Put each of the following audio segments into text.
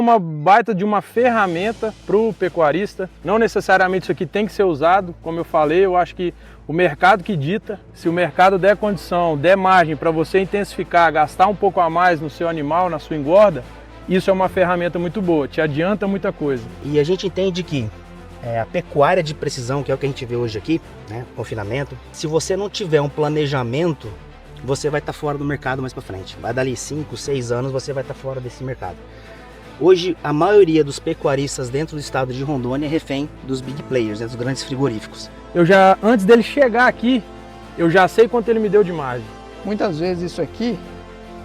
Uma baita de uma ferramenta para o pecuarista. Não necessariamente isso aqui tem que ser usado, como eu falei, eu acho que o mercado que dita. Se o mercado der condição, der margem para você intensificar, gastar um pouco a mais no seu animal, na sua engorda, isso é uma ferramenta muito boa, te adianta muita coisa. E a gente entende que a pecuária de precisão, que é o que a gente vê hoje aqui, né, confinamento, se você não tiver um planejamento, você vai estar fora do mercado mais para frente. Vai dali 5, 6 anos, você vai estar fora desse mercado. Hoje, a maioria dos pecuaristas dentro do estado de Rondônia é refém dos big players, né, dos grandes frigoríficos. Antes dele chegar aqui, eu já sei quanto ele me deu de margem. Muitas vezes isso aqui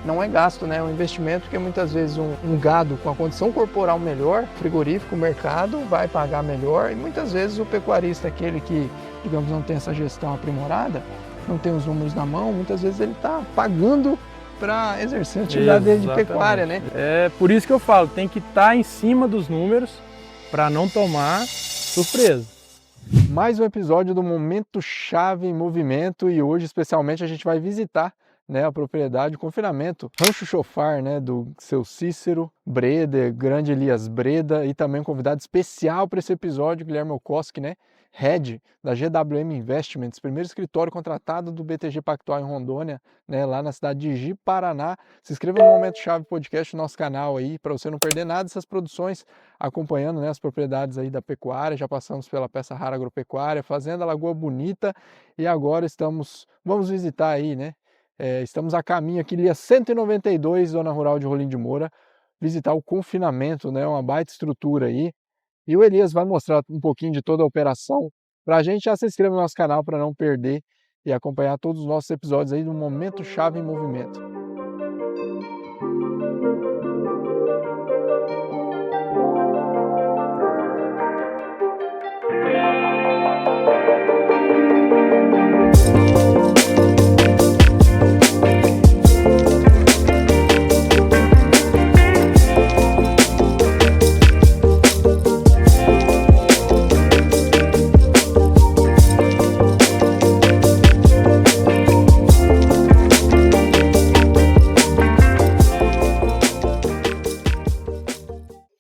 não é gasto, né? É um investimento, porque muitas vezes um gado com a condição corporal melhor, frigorífico, o mercado vai pagar melhor, e muitas vezes o pecuarista, aquele que, digamos, não tem essa gestão aprimorada, não tem os números na mão, muitas vezes ele está pagando para exercer a atividade dele de pecuária, né? É por isso que eu falo, tem que estar em cima dos números para não tomar surpresa. Mais um episódio do Momento Chave em Movimento, e hoje especialmente a gente vai visitar, né, a propriedade de confinamento Rancho Chofar, né, do seu Cícero Breda, grande Elias Breda, e também um convidado especial para esse episódio, Guilherme Okoski, né, Head da GWM Investments, primeiro escritório contratado do BTG Pactual em Rondônia, né, lá na cidade de Ji, Paraná. Se inscreva no Momento Chave Podcast, no nosso canal aí, para você não perder nada dessas produções, acompanhando, né, as propriedades aí da pecuária. Já passamos pela Peça Rara Agropecuária, Fazenda Lagoa Bonita, e agora vamos visitar aí, né, estamos a caminho aqui, Lia 192, Zona Rural de Rolim de Moura, visitar o confinamento, né, uma baita estrutura aí. E o Elias vai mostrar um pouquinho de toda a operação para a gente. Já se inscreva no nosso canal para não perder e acompanhar todos os nossos episódios aí do Momento Chave em Movimento.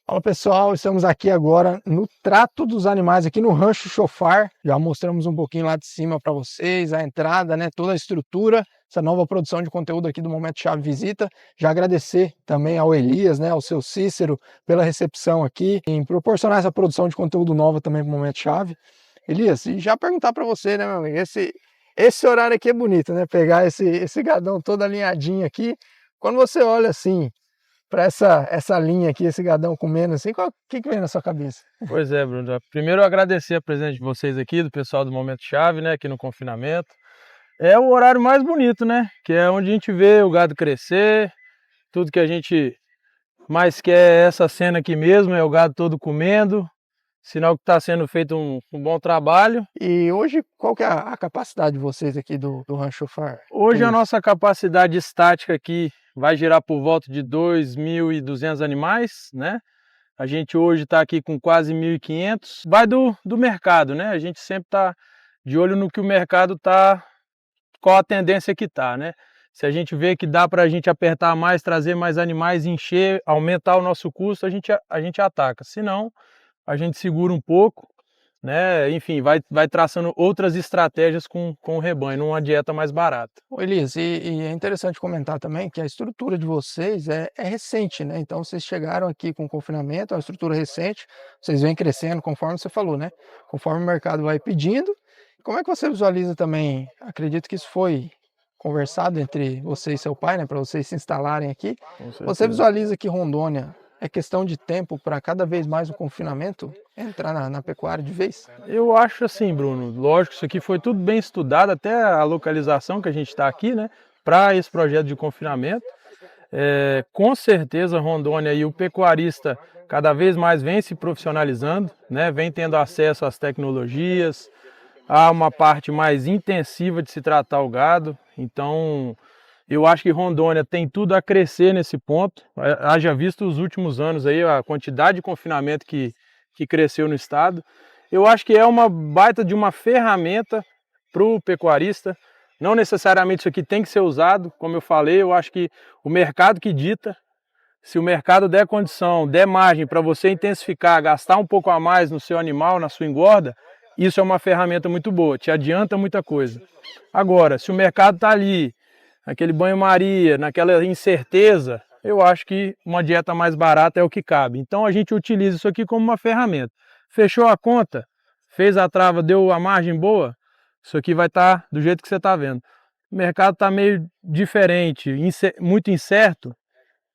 Fala pessoal, estamos aqui agora no trato dos animais, aqui no Rancho Chofar. Já mostramos um pouquinho lá de cima para vocês, a entrada, né, toda a estrutura, essa nova produção de conteúdo aqui do Momento Chave Visita. Já agradecer também ao Elias, né, ao seu Cícero, pela recepção aqui, em proporcionar essa produção de conteúdo nova também para o Momento Chave. Elias, e já perguntar para você, né, meu amigo, esse horário aqui é bonito, né, pegar esse gadão todo alinhadinho aqui. Quando você olha assim para essa linha aqui, esse gadão comendo assim, o que vem na sua cabeça? Pois é, Bruno. Primeiro eu agradecer a presença de vocês aqui, do pessoal do Momento Chave, né, aqui no confinamento. É o horário mais bonito, né, que é onde a gente vê o gado crescer, tudo que a gente mais quer é essa cena aqui mesmo, é o gado todo comendo, sinal que está sendo feito um bom trabalho. E hoje, qual que é a capacidade de vocês aqui do Rancho Chofar? Hoje a nossa capacidade estática aqui vai girar por volta de 2.200 animais, né? A gente hoje está aqui com quase 1.500. Vai do mercado, né? A gente sempre está de olho no que o mercado está, qual a tendência que está, né? Se a gente vê que dá para a gente apertar mais, trazer mais animais, encher, aumentar o nosso custo, a gente ataca. Se não, a gente segura um pouco, né? Enfim, vai traçando outras estratégias com o rebanho, numa dieta mais barata. Ô Elias, e é interessante comentar também que a estrutura de vocês é recente, né? Então vocês chegaram aqui com o confinamento, é uma estrutura recente, vocês vêm crescendo conforme você falou, né? Conforme o mercado vai pedindo. Como é que você visualiza também? Acredito que isso foi conversado entre você e seu pai, né? Para vocês se instalarem aqui. Você visualiza que Rondônia é questão de tempo para cada vez mais o confinamento entrar na pecuária de vez? Eu acho assim, Bruno, lógico, isso aqui foi tudo bem estudado, até a localização que a gente está aqui, né, para esse projeto de confinamento. Com certeza Rondônia e o pecuarista cada vez mais vem se profissionalizando, né, vem tendo acesso às tecnologias, há uma parte mais intensiva de se tratar o gado, então eu acho que Rondônia tem tudo a crescer nesse ponto. Haja visto os últimos anos aí, a quantidade de confinamento que cresceu no estado. Eu acho que é uma baita de uma ferramenta para o pecuarista. Não necessariamente isso aqui tem que ser usado, como eu falei, eu acho que o mercado que dita. se o mercado der condição, der margem para você intensificar, gastar um pouco a mais no seu animal, na sua engorda, isso é uma ferramenta muito boa, te adianta muita coisa. Agora, se o mercado está ali, naquele banho-maria, naquela incerteza, eu acho que uma dieta mais barata é o que cabe. Então a gente utiliza isso aqui como uma ferramenta. Fechou a conta, fez a trava, deu a margem boa, isso aqui vai estar do jeito que você está vendo. O mercado está meio diferente, muito incerto.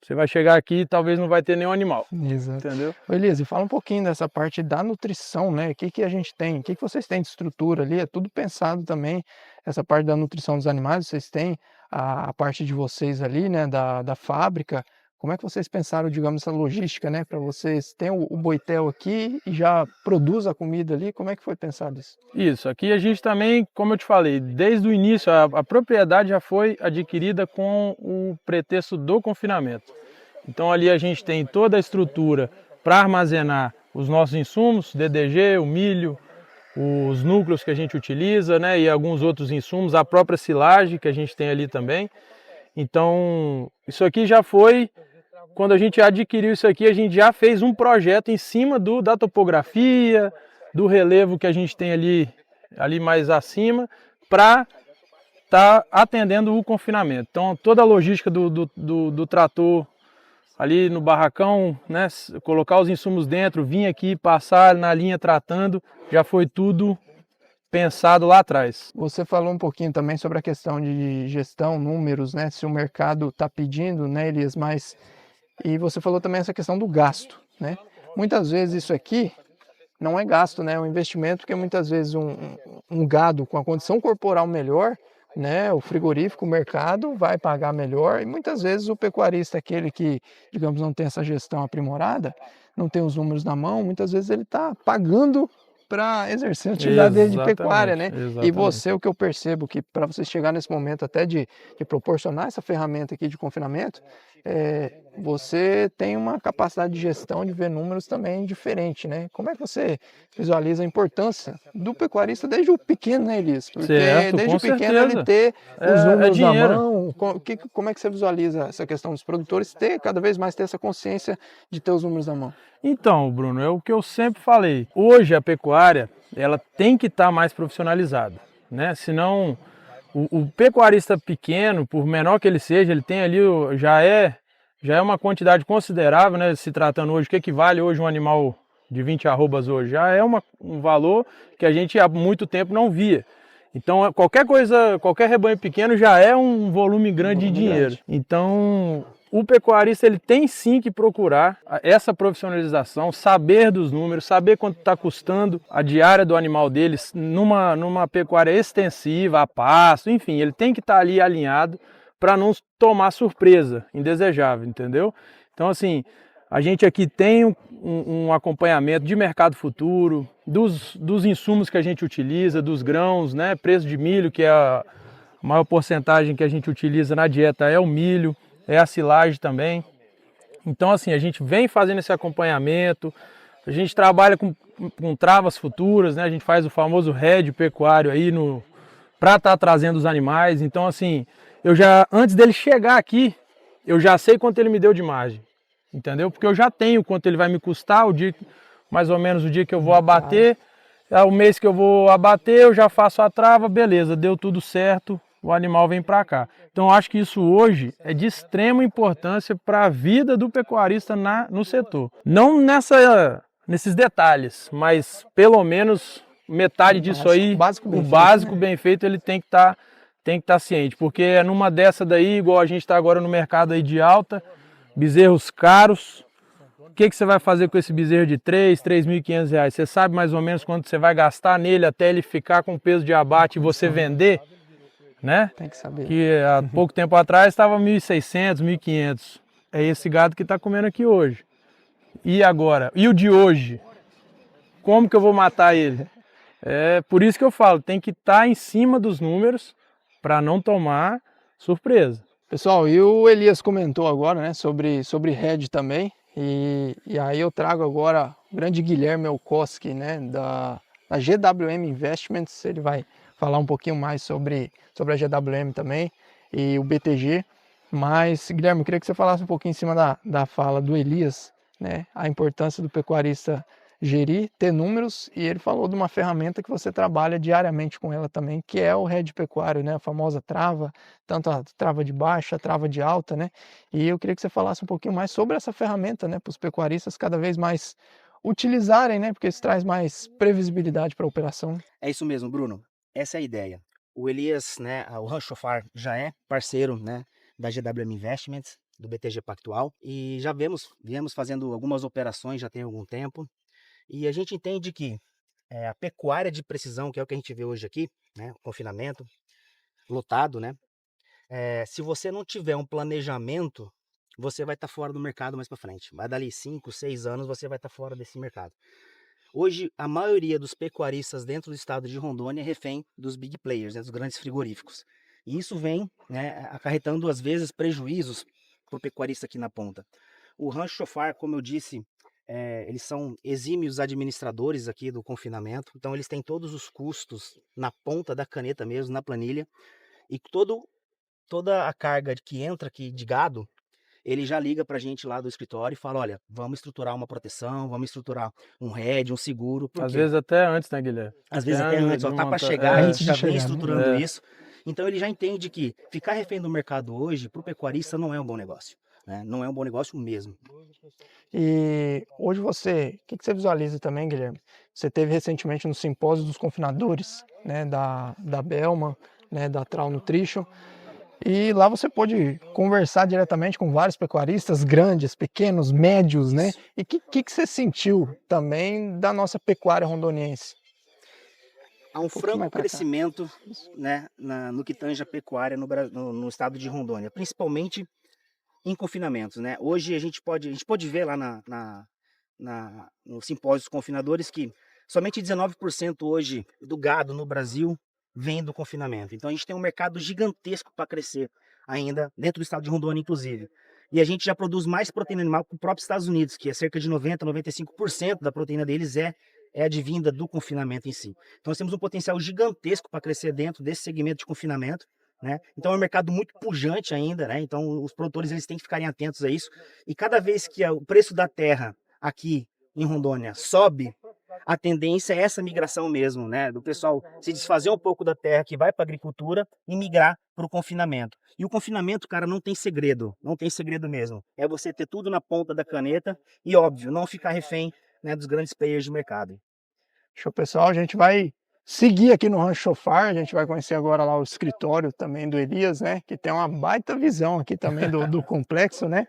Você vai chegar aqui e talvez não vai ter nenhum animal. Exato. Entendeu? Ô, Elias, e fala um pouquinho dessa parte da nutrição, né? O que que a gente tem? O que que vocês têm de estrutura ali? É tudo pensado também, essa parte da nutrição dos animais. Vocês têm a parte de vocês ali, né? Da fábrica. Como é que vocês pensaram, digamos, essa logística, né? Para vocês terem o boitel aqui e já produz a comida ali. Como é que foi pensado isso? Isso, aqui a gente também, como eu te falei, desde o início a propriedade já foi adquirida com o pretexto do confinamento. Então ali a gente tem toda a estrutura para armazenar os nossos insumos, DDG, o milho, os núcleos que a gente utiliza, né, e alguns outros insumos, a própria silagem que a gente tem ali também. Então isso aqui já foi, quando a gente adquiriu isso aqui, a gente já fez um projeto em cima da topografia, do relevo que a gente tem ali mais acima, para estar atendendo o confinamento. Então toda a logística do trator ali no barracão, né, colocar os insumos dentro, vir aqui, passar na linha tratando, já foi tudo pensado lá atrás. Você falou um pouquinho também sobre a questão de gestão, números, né? Se o mercado está pedindo, né, Elias, mas... E você falou também essa questão do gasto, né? Muitas vezes isso aqui não é gasto, né? É um investimento, porque muitas vezes um gado com a condição corporal melhor, né? O frigorífico, o mercado vai pagar melhor, e muitas vezes o pecuarista, aquele que, digamos, não tem essa gestão aprimorada, não tem os números na mão, muitas vezes ele está pagando para exercer a atividade dele de pecuária, né? Exatamente. E você, o que eu percebo que para você chegar nesse momento até de proporcionar essa ferramenta aqui de confinamento, você tem uma capacidade de gestão de ver números também diferente, né? Como é que você visualiza a importância do pecuarista desde o pequeno, né, Elias? Porque Certo, desde com o pequeno certeza. ele ter os números na dinheiro. mão, como é que você visualiza essa questão dos produtores ter cada vez mais ter essa consciência de ter os números na mão? Então, Bruno, é o que eu sempre falei. Hoje a pecuária, ela tem que estar mais profissionalizada, né? Senão o pecuarista pequeno, por menor que ele seja, ele tem ali, já é uma quantidade considerável, né? Se tratando hoje, o que equivale hoje um animal de 20 arrobas hoje? Já é um valor que a gente há muito tempo não via. Então qualquer coisa, qualquer rebanho pequeno já é um volume grande de dinheiro. Então o pecuarista ele tem sim que procurar essa profissionalização, saber dos números, saber quanto está custando a diária do animal deles numa pecuária extensiva, a pasto, enfim, ele tem que estar ali alinhado para não tomar surpresa indesejável, entendeu? Então assim, a gente aqui tem um acompanhamento de mercado futuro, dos insumos que a gente utiliza, dos grãos, né? Preço de milho, que é a maior porcentagem que a gente utiliza na dieta é o milho, é a silagem também. Então assim, a gente vem fazendo esse acompanhamento, a gente trabalha com travas futuras, né? A gente faz o famoso hedge pecuário aí para estar trazendo os animais. Então assim, antes dele chegar aqui, eu já sei quanto ele me deu de margem, entendeu? Porque eu já tenho quanto ele vai me custar, mais ou menos o dia que eu vou abater, o mês que eu vou abater, eu já faço a trava, beleza, deu tudo certo, o animal vem para cá. Então eu acho que isso hoje é de extrema importância para a vida do pecuarista no setor. Não nesses detalhes, mas pelo menos metade disso aí, o básico bem feito, ele tem que estar ciente, porque é numa dessa daí, igual a gente está agora no mercado aí de alta, bezerros caros. O que você vai fazer com esse bezerro de 3.500 reais? Você sabe mais ou menos quanto você vai gastar nele até ele ficar com peso de abate e você vender? Né? Tem que saber. Que há pouco tempo atrás estava 1.600, 1.500. É esse gado que está comendo aqui hoje. E agora? E o de hoje? Como que eu vou matar ele? É por isso que eu falo, tem que estar em cima dos números para não tomar surpresa. Pessoal, e o Elias comentou agora, né, sobre hedge também, e aí eu trago agora o grande Guilherme Elkoski, né, da GWM Investments. Ele vai falar um pouquinho mais sobre a GWM também, e o BTG. Mas, Guilherme, eu queria que você falasse um pouquinho em cima da fala do Elias, né? A importância do pecuarista gerir, ter números, e ele falou de uma ferramenta que você trabalha diariamente com ela também, que é o head pecuário, né? A famosa trava, tanto a trava de baixa, a trava de alta, né? E eu queria que você falasse um pouquinho mais sobre essa ferramenta, né? Para os pecuaristas cada vez mais utilizarem, né? Porque isso traz mais previsibilidade para a operação. É isso mesmo, Bruno. Essa é a ideia. O Elias, né, o Rancho Chofar já é parceiro, né, da GWM Investments, do BTG Pactual, e já viemos fazendo algumas operações já tem algum tempo, e a gente entende que a pecuária de precisão, que é o que a gente vê hoje aqui, né, confinamento, lotado, né, se você não tiver um planejamento, você vai estar fora do mercado mais para frente. Vai dali 5, 6 anos, você vai estar fora desse mercado. Hoje, a maioria dos pecuaristas dentro do estado de Rondônia é refém dos big players, né, dos grandes frigoríficos. E isso vem, né, acarretando, às vezes, prejuízos para o pecuarista aqui na ponta. O Rancho Chofar, como eu disse, eles são exímios administradores aqui do confinamento, então eles têm todos os custos na ponta da caneta mesmo, na planilha, e toda a carga que entra aqui de gado, ele já liga para a gente lá do escritório e fala, olha, vamos estruturar uma proteção, vamos estruturar um hedge, um seguro. Por Às quê? vezes até antes, né, Guilherme? Às vezes até antes, ó, tá para montar. chegar, a gente já Antes de vem chegar, né? estruturando isso. Então ele já entende que ficar refém do mercado hoje, para o pecuarista, não é um bom negócio. Né? Não é um bom negócio mesmo. E hoje o que você visualiza também, Guilherme? Você teve recentemente no simpósio dos confinadores, né, da Bellman, né, da Trau Nutrition, e lá você pôde conversar diretamente com vários pecuaristas, grandes, pequenos, médios, né? E o que você sentiu também da nossa pecuária rondoniense? Há um franco crescimento, né, no que tange a pecuária no estado de Rondônia, principalmente em confinamentos, né? Hoje a gente pode ver lá no simpósio dos confinadores que somente 19% hoje do gado no Brasil vem do confinamento. Então a gente tem um mercado gigantesco para crescer ainda dentro do estado de Rondônia, inclusive. E a gente já produz mais proteína animal que o próprio Estados Unidos, que é cerca de 90, 95% da proteína deles é advinda do confinamento em si. Então nós temos um potencial gigantesco para crescer dentro desse segmento de confinamento. Né? Então é um mercado muito pujante ainda, né? Então os produtores eles têm que ficarem atentos a isso. E cada vez que o preço da terra aqui em Rondônia sobe, a tendência é essa migração mesmo, né? Do pessoal se desfazer um pouco da terra que vai para a agricultura e migrar para o confinamento. E o confinamento, cara, não tem segredo mesmo. É você ter tudo na ponta da caneta e, óbvio, não ficar refém, né, dos grandes players de mercado. Show, pessoal, a gente vai seguir aqui no Rancho Chofar, a gente vai conhecer agora lá o escritório também do Elias, né, que tem uma baita visão aqui também do complexo, né,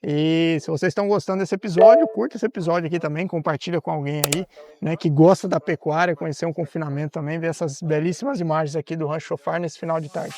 e se vocês estão gostando desse episódio, curta esse episódio aqui também, compartilha com alguém aí, né, que gosta da pecuária, conhecer um confinamento também, ver essas belíssimas imagens aqui do Rancho Chofar nesse final de tarde.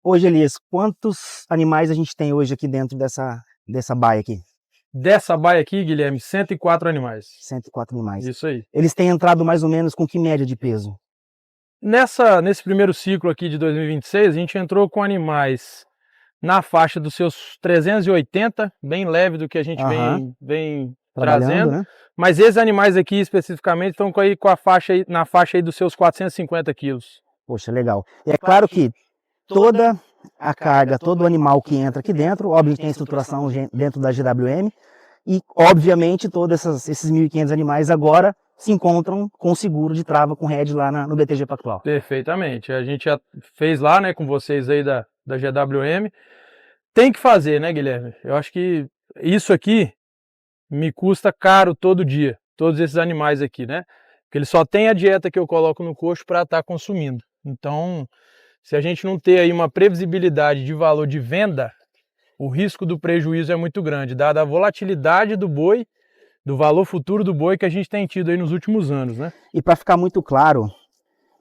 Hoje, Elias, quantos animais a gente tem hoje aqui dentro dessa baia aqui? Dessa baia aqui, Guilherme, 104 animais. 104 animais. Isso aí. Eles têm entrado mais ou menos com que média de peso? Nesse primeiro ciclo aqui de 2026, a gente entrou com animais na faixa dos seus 380, bem leve do que a gente vem trazendo. Né? Mas esses animais aqui especificamente estão na faixa aí dos seus 450 quilos. Poxa, legal. E é claro que toda a carga, todo o animal que entra aqui dentro, óbvio que tem estruturação dentro da GWM, e obviamente todos esses 1.500 animais agora se encontram com seguro de trava com head lá no BTG Pactual. Perfeitamente, a gente já fez lá, né, com vocês aí da GWM, tem que fazer, né, Guilherme? Eu acho que isso aqui me custa caro todo dia, todos esses animais aqui, né, porque ele só tem a dieta que eu coloco no coxo para estar consumindo, então se a gente não ter aí uma previsibilidade de valor de venda, o risco do prejuízo é muito grande, dada a volatilidade do boi, do valor futuro do boi que a gente tem tido aí nos últimos anos, né? E para ficar muito claro,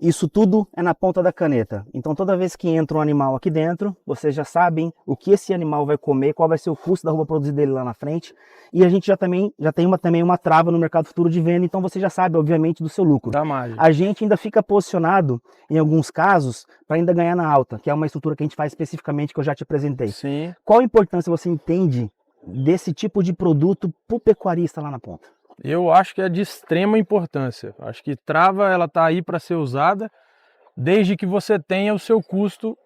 Isso tudo é na ponta da caneta. Então toda vez que entra um animal aqui dentro, vocês já sabem o que esse animal vai comer, qual vai ser o custo da roupa produzida dele lá na frente. E a gente já tem também uma trava no mercado futuro de venda, então você já sabe, obviamente, do seu lucro. Da margem. A gente ainda fica posicionado, em alguns casos, para ainda ganhar na alta, que é uma estrutura que a gente faz especificamente, que eu já te apresentei. Sim. Qual a importância você entende desse tipo de produto para o pecuarista lá na ponta? Eu acho que é de extrema importância. Acho que trava, ela está aí para ser usada, desde que você tenha o seu custo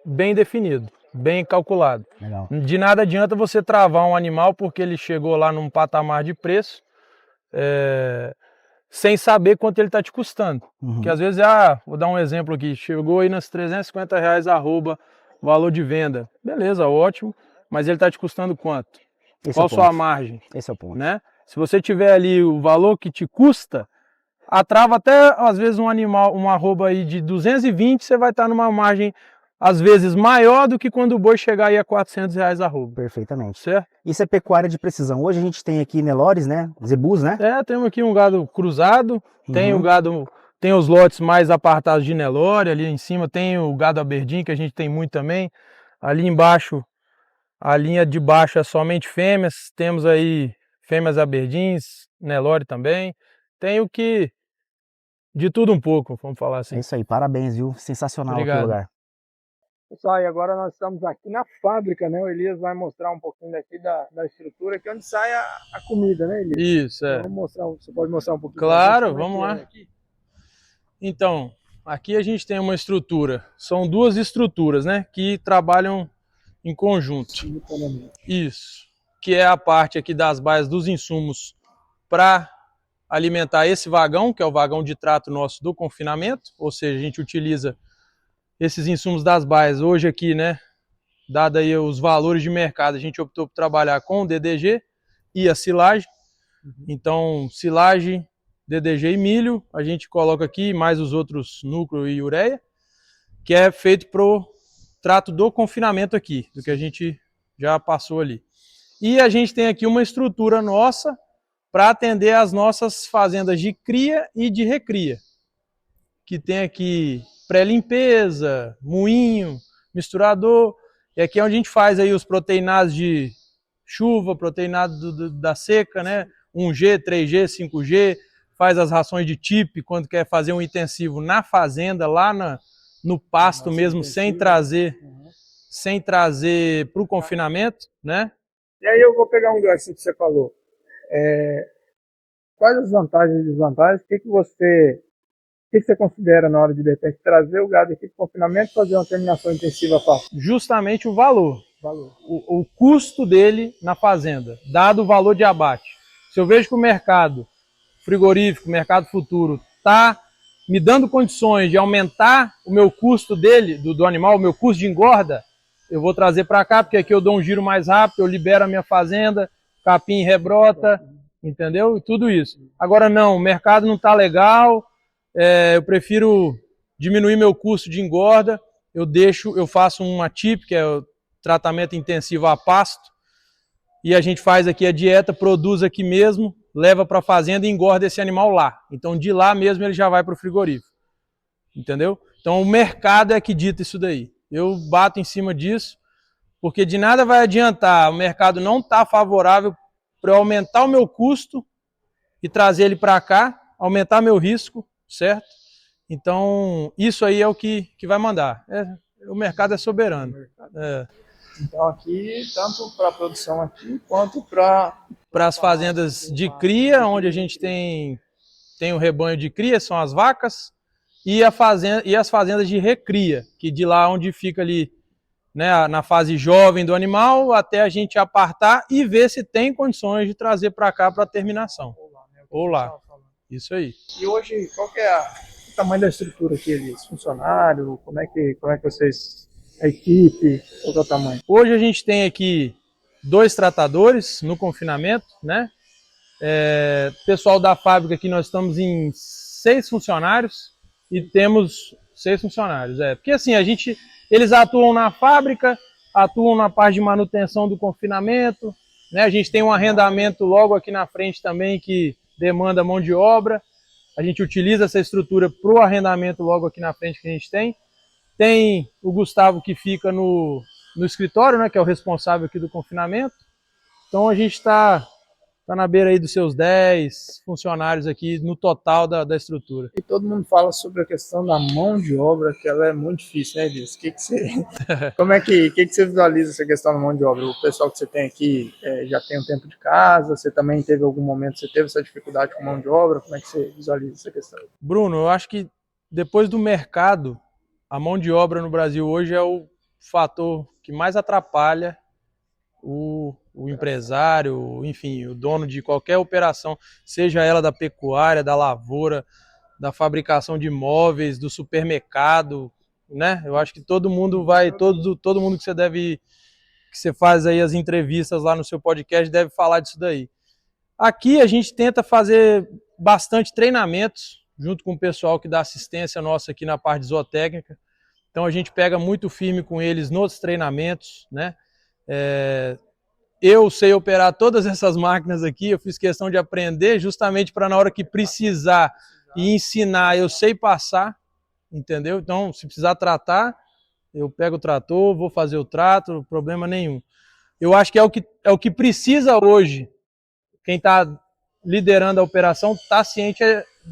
bem definido, bem calculado. Legal. De nada adianta você travar um animal porque ele chegou lá num patamar de preço sem saber quanto ele está te custando. Porque às vezes, vou dar um exemplo aqui, chegou aí nas R$350 arroba, valor de venda. Beleza, ótimo, mas ele está te custando quanto? Qual a sua margem? Esse é o ponto. Né? Se você tiver ali o valor que te custa, a trava até, às vezes, um animal, uma arroba aí de 220, você vai estar numa margem, às vezes, maior do que quando o boi chegar aí a R$400 a arroba. Perfeitamente. Certo? Isso é pecuária de precisão. Hoje a gente tem aqui Nelores, né? Zebus, né? Temos aqui um gado cruzado, tem o gado, tem os lotes mais apartados de Nelore, ali em cima tem o gado Aberdeen, que a gente tem muito também. Ali embaixo, a linha de baixo é somente fêmeas, temos aí fêmeas Aberdeens, Nelore também. Tem o que, de tudo um pouco, vamos falar assim. É isso aí, parabéns, viu? Sensacional. Obrigado. Aqui o lugar. Pessoal, e agora nós estamos aqui na fábrica, né? O Elias vai mostrar um pouquinho daqui da estrutura, que é onde sai a comida, né, Elias? Isso, é. Vamos mostrar, você pode mostrar um pouquinho? Claro, pra gente, vamos como é lá. que é aqui? Então, aqui a gente tem uma estrutura, são duas estruturas, né, que trabalham em conjunto. Isso, que é a parte aqui das baias dos insumos para alimentar esse vagão, que é o vagão de trato nosso do confinamento, ou seja, a gente utiliza esses insumos das baias hoje aqui, né, dado aí os valores de mercado, a gente optou por trabalhar com o DDG e a silagem. Então, silagem, DDG e milho, a gente coloca aqui mais os outros núcleo e ureia, que é feito para o trato do confinamento aqui, do que a gente já passou ali. E a gente tem aqui uma estrutura nossa para atender as nossas fazendas de cria e de recria, que tem aqui pré-limpeza, moinho, misturador, e aqui é onde a gente faz aí os proteinados de chuva, proteinado da seca, né? 1G, 3G, 5G, faz as rações de TIP quando quer fazer um intensivo na fazenda, lá no pasto mesmo, sem trazer para o confinamento, né? E aí eu vou pegar um gancho que você falou. Quais as vantagens e desvantagens? O que você considera na hora de repente trazer o gado aqui para o confinamento e fazer uma terminação intensiva fácil? Justamente o valor. O custo dele na fazenda, dado o valor de abate. Se eu vejo que o mercado frigorífico, o mercado futuro, está me dando condições de aumentar o meu custo dele, do animal, o meu custo de engorda, eu vou trazer para cá, porque aqui eu dou um giro mais rápido, eu libero a minha fazenda, capim rebrota, entendeu? E tudo isso. Agora não, o mercado não está legal, eu prefiro diminuir meu custo de engorda, eu faço uma TIP, que é o tratamento intensivo a pasto, e a gente faz aqui a dieta, produz aqui mesmo, leva para a fazenda e engorda esse animal lá. Então de lá mesmo ele já vai para o frigorífico, entendeu? Então o mercado é que dita isso daí. Eu bato em cima disso, porque de nada vai adiantar, o mercado não está favorável para eu aumentar o meu custo e trazer ele para cá, aumentar meu risco, certo? Então isso aí é o que vai mandar. O mercado é soberano. Então aqui, tanto para a produção aqui, quanto para as fazendas de cria, onde a gente tem o rebanho de cria, são as vacas, e as fazendas de recria, que de lá onde fica ali, né, na fase jovem do animal, até a gente apartar e ver se tem condições de trazer para cá para terminação. Ou lá. Isso aí. E hoje, qual que é o tamanho da estrutura aqui, Elias? Funcionário? Como é que vocês... A equipe, qual é o tamanho? Hoje a gente tem aqui 2 tratadores no confinamento, né? Pessoal da fábrica aqui, nós estamos em 6 funcionários e temos 6 funcionários. Porque assim, eles atuam na fábrica, atuam na parte de manutenção do confinamento, né? A gente tem um arrendamento logo aqui na frente também que demanda mão de obra. a gente utiliza essa estrutura para o arrendamento logo aqui na frente que a gente tem. Tem o Gustavo que fica no escritório, né, que é o responsável aqui do confinamento. Então a gente está na beira aí dos seus 10 funcionários aqui no total da estrutura. E todo mundo fala sobre a questão da mão de obra, que ela é muito difícil, né, Elias? Como é que você visualiza essa questão da mão de obra? O pessoal que você tem aqui já tem um tempo de casa, você também teve algum momento, você teve essa dificuldade com mão de obra, como é que você visualiza essa questão? Bruno, eu acho que depois do mercado, a mão de obra no Brasil hoje é o fator que mais atrapalha o empresário, enfim, o dono de qualquer operação, seja ela da pecuária, da lavoura, da fabricação de imóveis, do supermercado, né? Eu acho que todo mundo todo mundo que você faz aí as entrevistas lá no seu podcast deve falar disso daí. Aqui a gente tenta fazer bastante treinamentos junto com o pessoal que dá assistência nossa aqui na parte de zootécnica. Então a gente pega muito firme com eles nos treinamentos, né? Eu sei operar todas essas máquinas aqui, eu fiz questão de aprender justamente para na hora que precisar e ensinar, eu sei passar, entendeu? Então, se precisar tratar, eu pego o trator, vou fazer o trato, problema nenhum. Eu acho que é o que precisa hoje. Quem está liderando a operação está ciente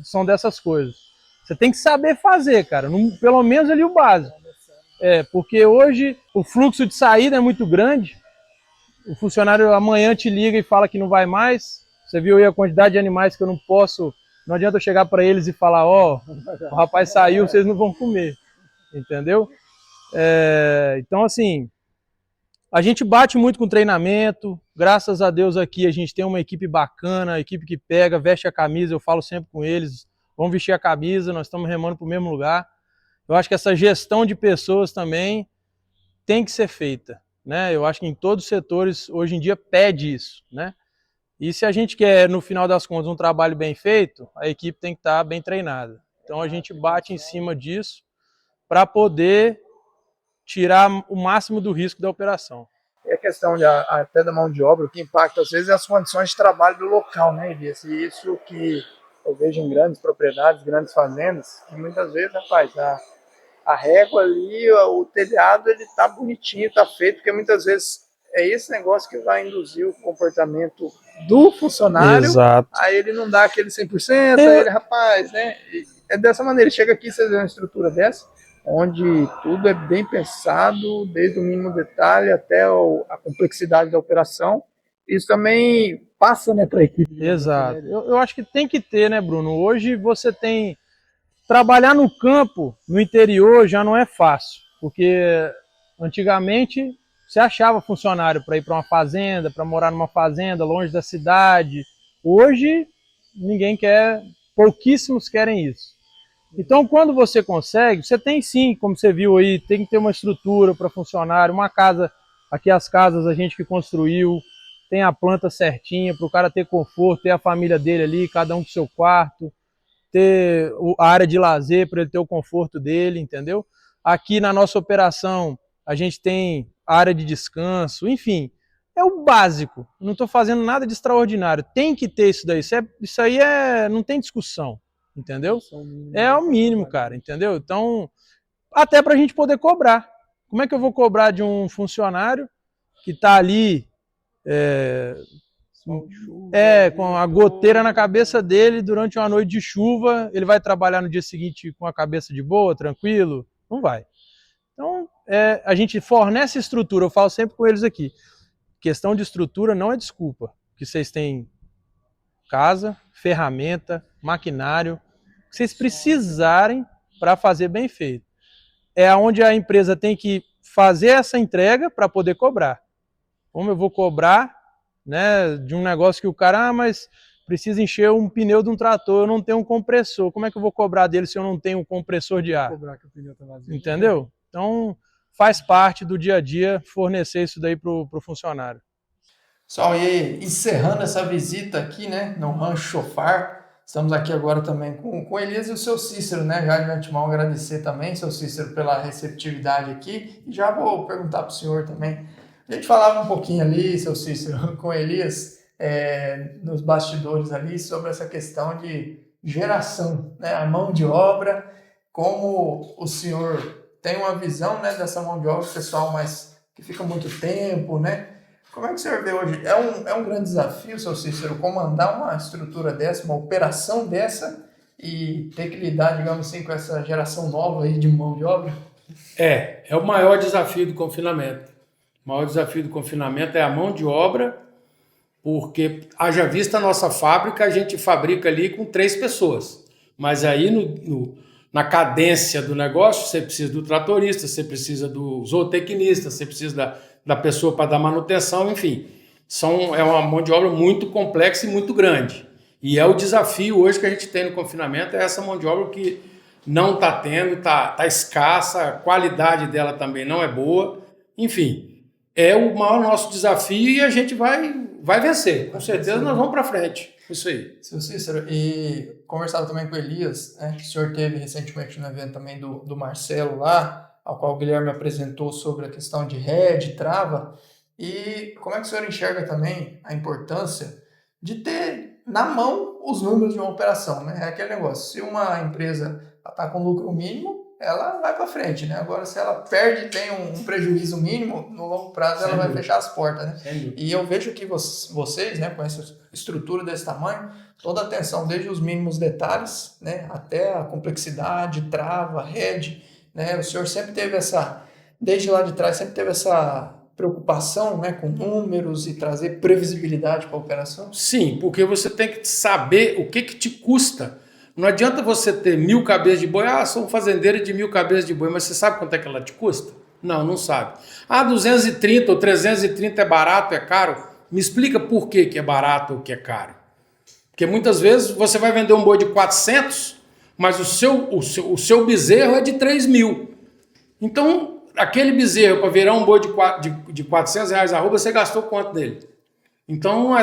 são dessas coisas. Você tem que saber fazer, cara, pelo menos ali o básico. Porque hoje o fluxo de saída é muito grande. O funcionário amanhã te liga e fala que não vai mais. Você viu aí a quantidade de animais que eu não posso. Não adianta eu chegar para eles e falar: ó, o rapaz saiu, vocês não vão comer. Entendeu? Então, assim, a gente bate muito com treinamento. Graças a Deus aqui a gente tem uma equipe bacana, a equipe que pega, veste a camisa. Eu falo sempre com eles: vamos vestir a camisa, nós estamos remando para o mesmo lugar. Eu acho que essa gestão de pessoas também tem que ser feita, né? Eu acho que em todos os setores hoje em dia pede isso, né? E se a gente quer, no final das contas, um trabalho bem feito, a equipe tem que estar bem treinada. Então a gente bate em cima disso para poder tirar o máximo do risco da operação. E a questão até da mão de obra, o que impacta às vezes é as condições de trabalho do local, né, Elias? E isso que eu vejo em grandes propriedades, grandes fazendas, que muitas vezes, rapaz, a régua ali, o telhado, ele tá bonitinho, tá feito, porque muitas vezes é esse negócio que vai induzir o comportamento do funcionário. Exato. Aí ele não dá aquele 100%, aí ele, rapaz, né? É dessa maneira, chega aqui, você vê uma estrutura dessa, onde tudo é bem pensado, desde o mínimo detalhe até a complexidade da operação. Isso também passa, né, para a equipe. Exato. Eu acho que tem que ter, né, Bruno? Hoje você tem... Trabalhar no campo, no interior, já não é fácil, porque antigamente você achava funcionário para ir para uma fazenda, para morar numa fazenda, longe da cidade. Hoje, ninguém quer, pouquíssimos querem isso. Então, quando você consegue, você tem sim, como você viu aí, tem que ter uma estrutura para funcionário, uma casa, aqui as casas a gente que construiu, tem a planta certinha para o cara ter conforto, ter a família dele ali, cada um com seu quarto, ter a área de lazer para ele ter o conforto dele, entendeu? Aqui na nossa operação a gente tem área de descanso, enfim, é o básico. Não estou fazendo nada de extraordinário. Tem que ter isso daí. Isso aí não tem discussão, entendeu? É o mínimo, cara, entendeu? Então, até para a gente poder cobrar. Como é que eu vou cobrar de um funcionário que está ali com a goteira na cabeça dele durante uma noite de chuva, ele vai trabalhar no dia seguinte com a cabeça de boa, tranquilo? Não vai. Então, a gente fornece estrutura, eu falo sempre com eles aqui, questão de estrutura não é desculpa, que vocês têm casa, ferramenta, maquinário, que vocês precisarem para fazer bem feito. É onde a empresa tem que fazer essa entrega para poder cobrar. Como eu vou cobrar, né, de um negócio que o cara, mas precisa encher um pneu de um trator, eu não tenho um compressor, como é que eu vou cobrar dele se eu não tenho um compressor de ar? Entendeu? Então, faz parte do dia a dia fornecer isso daí para o funcionário. Pessoal, e encerrando essa visita aqui, né, no Rancho Chofar, estamos aqui agora também com o Elias e o seu Cícero, né, já de antemão agradecer também, seu Cícero, pela receptividade aqui, e já vou perguntar para o senhor também. A gente falava um pouquinho ali, seu Cícero, com o Elias, nos bastidores ali, sobre essa questão de geração, né? A mão de obra, como o senhor tem uma visão, né, dessa mão de obra, pessoal, mas que fica muito tempo, né? Como é que o senhor vê hoje? É um grande desafio, seu Cícero, comandar uma estrutura dessa, uma operação dessa e ter que lidar, digamos assim, com essa geração nova aí de mão de obra? É o maior desafio do confinamento. O maior desafio do confinamento é a mão de obra, porque, haja vista a nossa fábrica, a gente fabrica ali com 3 pessoas. Mas aí, na cadência do negócio, você precisa do tratorista, você precisa do zootecnista, você precisa da pessoa para dar manutenção, enfim. É uma mão de obra muito complexa e muito grande. E é o desafio hoje que a gente tem no confinamento, é essa mão de obra que não está tendo, está escassa, a qualidade dela também não é boa. Enfim, é o maior nosso desafio e a gente vai vencer. Com certeza nós vamos para frente. Isso aí. Seu Cícero, e conversava também com o Elias, né, que o senhor teve recentemente no evento também do Marcelo lá, ao qual o Guilherme apresentou sobre a questão de rede, trava, e como é que o senhor enxerga também a importância de ter na mão os números de uma operação, né? É aquele negócio, se uma empresa está com lucro mínimo, ela vai para frente, né? Agora, se ela perde, tem um prejuízo mínimo, no longo prazo ela vai fechar as portas, né? E eu vejo que vocês, né, com essa estrutura desse tamanho, toda a atenção, desde os mínimos detalhes, né, até a complexidade, trava, rede, né? O senhor sempre teve desde lá de trás, sempre teve essa preocupação, né, com números e trazer previsibilidade para a operação? Sim, porque você tem que saber o que te custa. Não adianta você ter 1.000 cabeças de boi. Sou um fazendeiro de 1.000 cabeças de boi, mas você sabe quanto é que ela te custa? Não sabe. 230 ou 330 é barato, é caro? Me explica por que é barato ou que é caro. Porque muitas vezes você vai vender um boi de 400, mas o seu bezerro é de 3.000. Então, aquele bezerro para virar um boi de 400 reais a arroba, você gastou quanto dele? Então,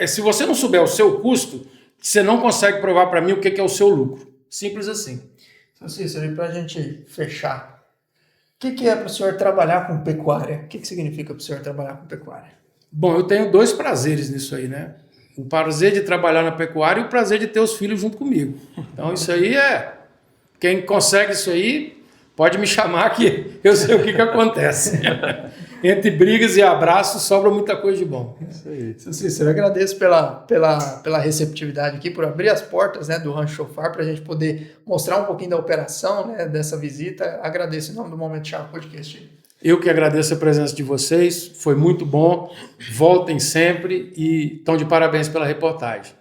se você não souber o seu custo, você não consegue provar para mim o que é o seu lucro. Simples assim. Então, Cícero, e para a gente fechar, o que é para o senhor trabalhar com pecuária? O que significa para o senhor trabalhar com pecuária? Bom, eu tenho 2 prazeres nisso aí, né? O prazer de trabalhar na pecuária e o prazer de ter os filhos junto comigo. Então, isso aí quem consegue isso aí, pode me chamar que eu sei o que acontece. Entre brigas e abraços, sobra muita coisa de bom. Isso aí. Seu Cícero, eu agradeço pela receptividade aqui, por abrir as portas, né, do Rancho Chofar, para a gente poder mostrar um pouquinho da operação, né, dessa visita. Agradeço em nome do Momento Chave Podcast. Eu que agradeço a presença de vocês, foi muito bom. Voltem sempre e estão de parabéns pela reportagem.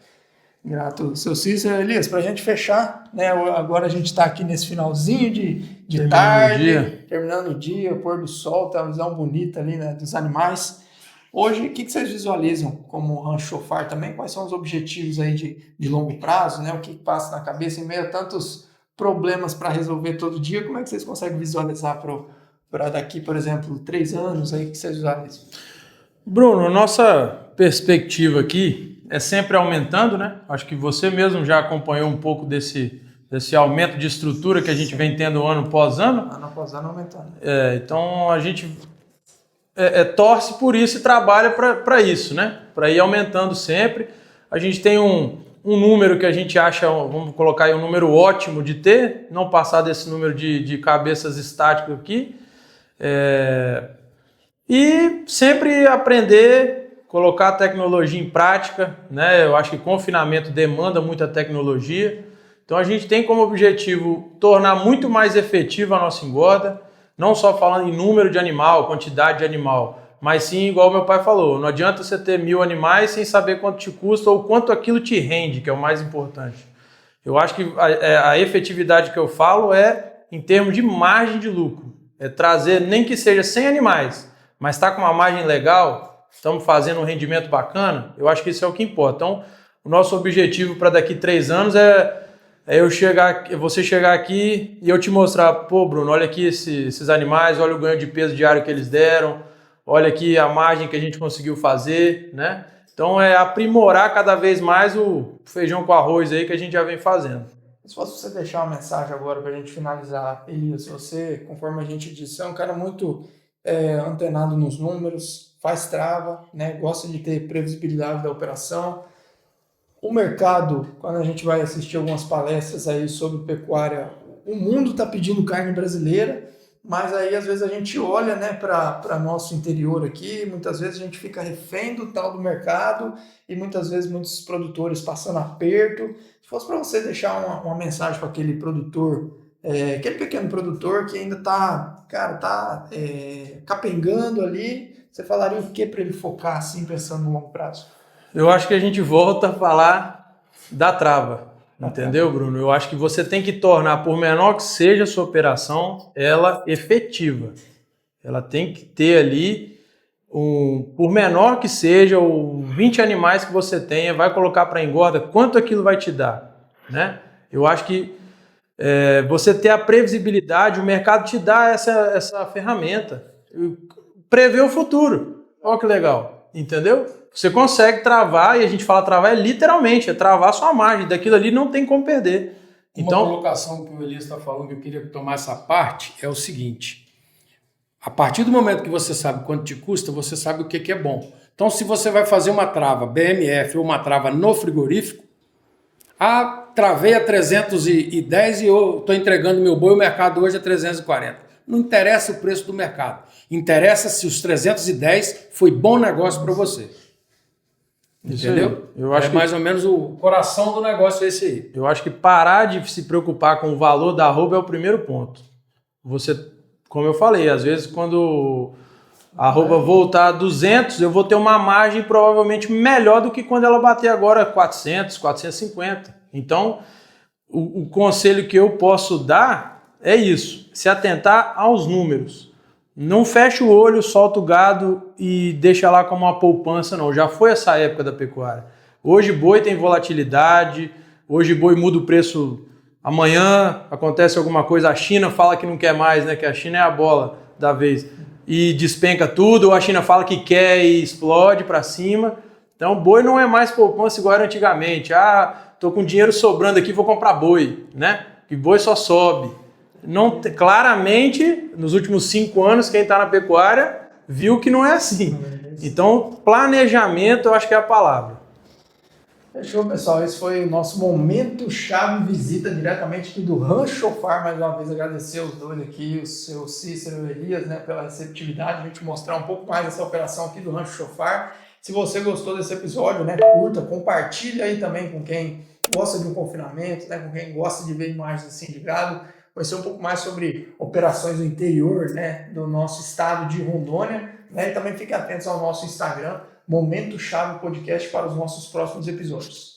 Grato, seu Cícero. Elias, para a gente fechar, né, agora a gente está aqui nesse finalzinho de tarde, terminando o dia, o pôr do sol, tá uma visão bonita ali, né, dos animais. Hoje, o que vocês visualizam como Rancho Chofar também? Quais são os objetivos aí de longo prazo, né? O que passa na cabeça em meio a tantos problemas para resolver todo dia? Como é que vocês conseguem visualizar para daqui, por exemplo, 3 anos aí que vocês visualizam? Bruno, a nossa perspectiva aqui é sempre aumentando, né? Acho que você mesmo já acompanhou um pouco desse aumento de estrutura que a gente vem tendo ano após ano. Ano após ano aumentando. Então a gente torce por isso e trabalha para isso, né? Para ir aumentando sempre. A gente tem um número que a gente acha, vamos colocar aí um número ótimo de ter, não passar desse número de cabeças estáticas aqui. E sempre aprender, colocar a tecnologia em prática, né? Eu acho que confinamento demanda muita tecnologia. Então a gente tem como objetivo tornar muito mais efetiva a nossa engorda, não só falando em número de animal, quantidade de animal, mas sim, igual meu pai falou, não adianta você ter 1.000 animais sem saber quanto te custa ou quanto aquilo te rende, que é o mais importante. Eu acho que a efetividade que eu falo é em termos de margem de lucro, é trazer nem que seja 100 animais, mas está com uma margem legal, estamos fazendo um rendimento bacana, eu acho que isso é o que importa. Então, o nosso objetivo para daqui 3 anos é você chegar aqui e eu te mostrar, pô, Bruno, olha aqui esses animais, olha o ganho de peso diário que eles deram, olha aqui a margem que a gente conseguiu fazer, né? Então é aprimorar cada vez mais o feijão com arroz aí que a gente já vem fazendo. Se fosse você deixar uma mensagem agora para a gente finalizar, Elias, você, conforme a gente disse, é um cara muito antenado nos números, faz trava, né? Gosta de ter previsibilidade da operação. O mercado, quando a gente vai assistir algumas palestras aí sobre pecuária, o mundo está pedindo carne brasileira, mas aí às vezes a gente olha, né, para nosso interior aqui, muitas vezes a gente fica refém do tal do mercado e muitas vezes muitos produtores passando aperto. Se fosse para você deixar uma mensagem para aquele produtor, aquele pequeno produtor que ainda está, cara, capengando ali, você falaria o que para ele focar assim, pensando no longo prazo? Eu acho que a gente volta a falar da trava, entendeu, Bruno? Eu acho que você tem que tornar, por menor que seja a sua operação, ela efetiva. Ela tem que ter ali, por menor que seja, os 20 animais que você tenha, vai colocar para engorda, quanto aquilo vai te dar, né? Eu acho que você ter a previsibilidade, o mercado te dá essa ferramenta. Prever o futuro. Olha que legal, entendeu? Você consegue travar, e a gente fala travar literalmente, travar a sua margem, daquilo ali não tem como perder. Uma colocação que o Elias está falando, que eu queria tomar essa parte, é o seguinte: a partir do momento que você sabe quanto te custa, você sabe o que é bom. Então, se você vai fazer uma trava BMF ou uma trava no frigorífico, travei a 310 e eu estou entregando meu boi, o mercado hoje é 340. Não interessa o preço do mercado. Interessa se os 310 foi bom negócio para você. Entendeu? Eu acho que mais ou menos o coração do negócio é esse aí. Eu acho que parar de se preocupar com o valor da arroba é o primeiro ponto. Você, como eu falei, às vezes quando a arroba voltar a 200, eu vou ter uma margem provavelmente melhor do que quando ela bater agora 400, 450. Então, o conselho que eu posso dar é isso, se atentar aos números. Não fecha o olho, solta o gado e deixa lá como uma poupança, não. Já foi essa época da pecuária. Hoje boi tem volatilidade, hoje boi muda o preço amanhã, acontece alguma coisa, a China fala que não quer mais, né? Que a China é a bola da vez. E despenca tudo, ou a China fala que quer e explode para cima. Então boi não é mais poupança igual era antigamente. Tô com dinheiro sobrando aqui, vou comprar boi, né? Que boi só sobe. Não, claramente, nos últimos 5 anos, quem está na pecuária viu que não é assim. Então, planejamento eu acho que é a palavra. Fechou, pessoal. Esse foi o nosso momento chave visita diretamente aqui do Rancho Chofar. Mais uma vez agradecer os dois aqui, o seu Cícero e o Elias, né, pela receptividade, a gente mostrar um pouco mais dessa operação aqui do Rancho Chofar. Se você gostou desse episódio, né, curta, compartilha aí também com quem gosta de um confinamento, né, com quem gosta de ver imagens assim de gado. Conhecer um pouco mais sobre operações do interior, né, do nosso estado de Rondônia, né, e também fique atentos ao nosso Instagram, Momento Chave Podcast, para os nossos próximos episódios.